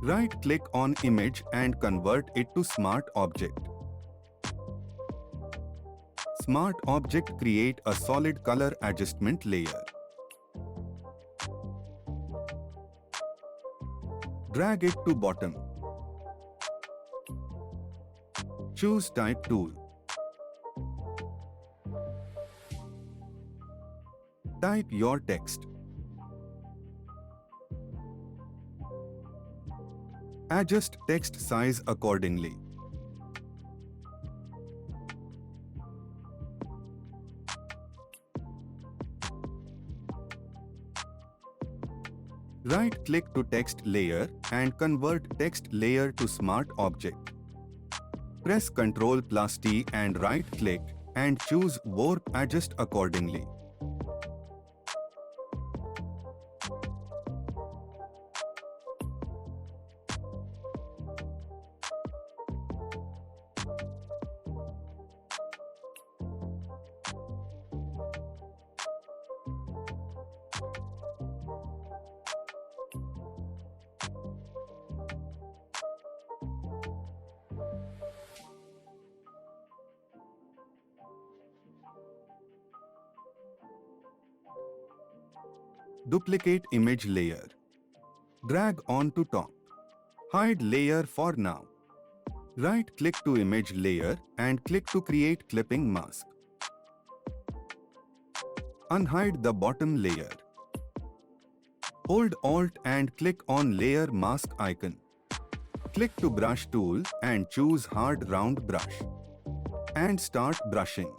Right-click on image and convert it to Smart Object. Smart Object create a solid color adjustment layer. Drag it to bottom. Choose Type tool. Type your text. Adjust text size accordingly. Right-click to text layer and convert text layer to Smart Object. Press Ctrl+T and right-click and choose Warp Adjust accordingly. Duplicate image layer. Drag on to top. Hide layer for now. Right-click to image layer and click to create clipping mask. Unhide the bottom layer. Hold Alt and click on layer mask icon. Click to brush tool and choose hard round brush. And start brushing.